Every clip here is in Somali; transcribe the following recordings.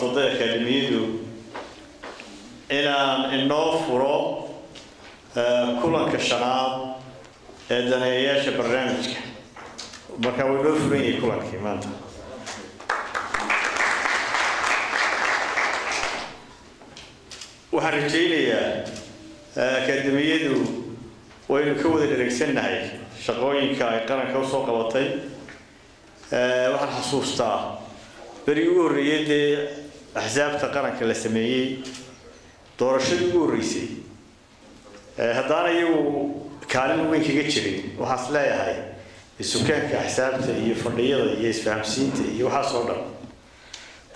codsaday akademiyadu inaan inoo furo kulanka shanaad ee daneeyayaasha barnaamijka marka way loo furan yahay kulankii maanta waxaan rajaynayaa akademiyadu waynu ka wada dhereegsanahay shaqooyinka ay qaranka u soo qabatay waxaan xasuustaa bari ugu horreeyay axsaabta qaranka la sameeyay doorashadii ugu horreysay haddana iyagu kaalin weyn kaga jiray waxaas leeyahay sukaanka axsaabta iyo fadhiyada iyo isfahamsiinta iyo waxaas oo dhan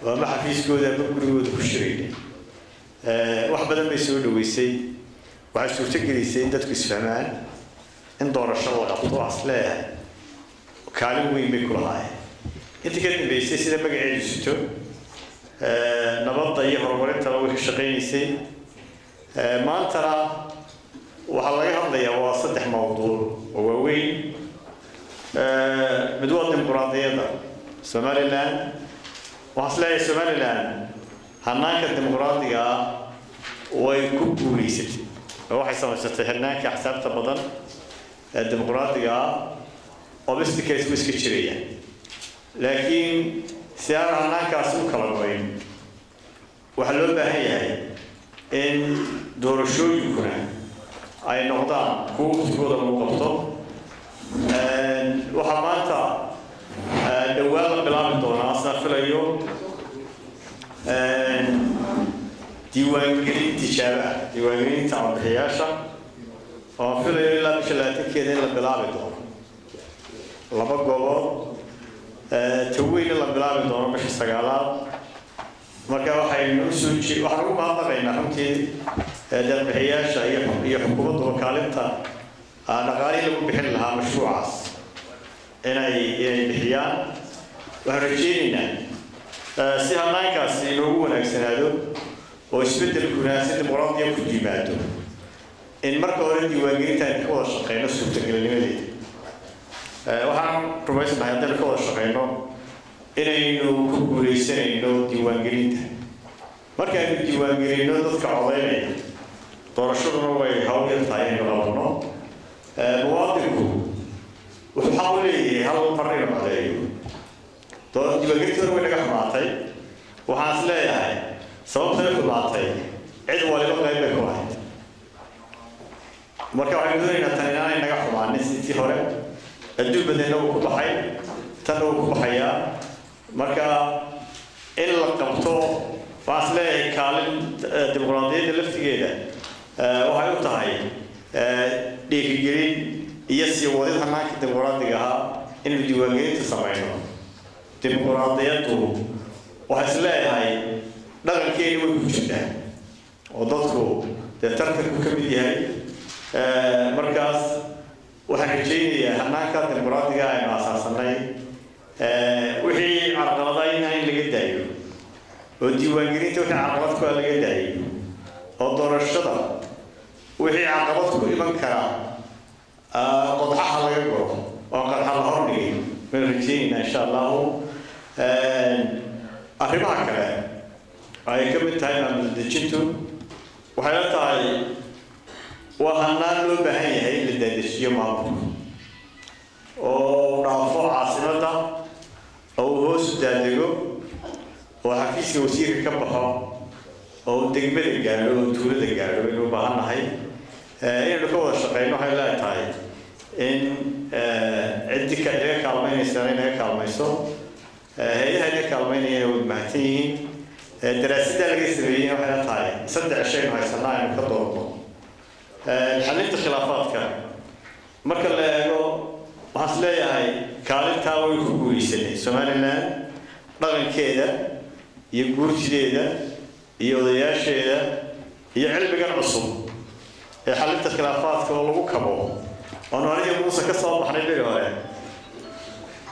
waa ma xafiiskooda ama gurigooda ku shirayna wax badan bay soo dhaweysay waxay suurtagelisay in dadku isfahmaan in doorasho la qabto waxaas leeyahay kaalin weyn bay ku lahaayeen inta ka dambeysay sida magaceedu sito nabadda iyo horumarinta way ka shaqaynaysay maantana waxaa laga hadlayaa waa 3 mawduuc oo waaweyn mid waa dimuqraadiyadda Somaliland waxaa leeyahay Somaliland hanaanka dimuqraadiga way ku guuleysatay waxay samaysatay hanaanka axsaabta badan ee dimuqraadiga obstacles way iska jirayaan laakiin si aan hanaankaas u kala goyn waxaa loo baahan yahay in doorashooyinkuna ay noqdaan kuwa waqtigooda lagu qabto waxaa maanta dhowaan la bilaabi doonaa asna filayo diiwaangelin tijaabo diiwaangelinta codbixiyaasha oo filayo ilaa bisha 20 in la bilaabi doono 2 goobood توين الله بلاد دون مش سجالات مركب حي نسوي وحرق ما طبعنا حمتي ده بحياش هي حكومة وكالتها أنا قاري لو بحلها مشروع أنا بحيان وهرجينا سهلنا كاسي لو نكسنادو ويثبت الكناس المرادية كجيباتو إن مركب ولدي واجيتها كوش قينا سوت الكلمة waxaan rumaysanahay haddii ka wada shaqeyno inaynu ku guuleysanayno diiwaangelinta markaaynu diiwaangelino dadka codeynaya doorashaduna way hawl yar tahay inaynu qabanno muwaadinku wuxuu xaq u leeyahay hal mar inuu codeeyo diiwaangelinta way naga xumaatay waxaan is leeyahay sababta ay xumaatay cid waliba qayb bay ku lahayd marka waxaynu doonaynaa tan inaanay naga xumaanin sidii hore الدول بدنا وكبحي تنو كبحيا مركا إلا قبضو فاصله كالن ديمقراطية اللفت كده وهاي وتاعي ديفيجرين يسي وده هناك ديمقراطية إن الديوانية تسمعينه ديمقراطية تو وهسلا هاي نقل كيني وكوشنا وضغطه ترتك كمية هاي مركز وحكيتي هناك الديمقراطية أنا أساساً وحي عقلتين هاي اللي قدايو والديوانجرين توحي عقلتك اللي قدايو والدور الشطر وحي عقلتك إبن كرام قد حل يقرأ وقد حل هرني من رجينا إن شاء الله أخيبها كلام أي كم التايم من الدجنتو وحياتها وهنان لو بهاي هي اللي دادشيو معه ورافع عاصمته أو هو سدادجو وحفيز وسير كبها أو تقبل الجارو وتولد الجارو إنه بهنا هاي إنه كوا شقينه هاي لا تاي إن عندك هيك كلمين يسرين هيك كلمين سو هي كلمين يودمعتين دراسة الجسرية وهي تاي صدق الشيء هاي صناعي مكتوب حليت خلافاتك marka la eego waxa leeyahay kaalinta way ku guuleysay Somaliland dhaqankeeda iyo guurtideeda iyo odayaasheeda iyo cilmiga cusub ee xalinta khilaafaadka oo lagu kabo oo aniga Muuse ka soo baxnay beri hore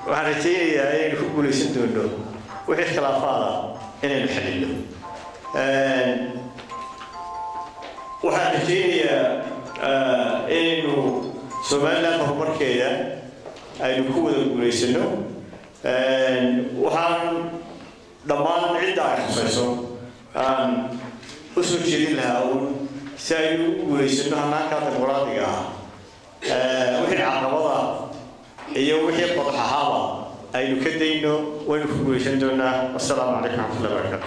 waxaan rajaynayaa inay ku guuleysan doono wixii khilaafaada inay xalilo waxaan rajaynayaa إنه Somaliland horumarkeeda aynu ku wada guuleysano waxaan ضمان عدة خصيصة أسود جديد لها أو سايو وليسنا هناك تقرأتها وهي عقبضة هي وهي قطعها أي نكدينه ونفوق وليسنا والسلام عليكم ورحمة الله وبركاته.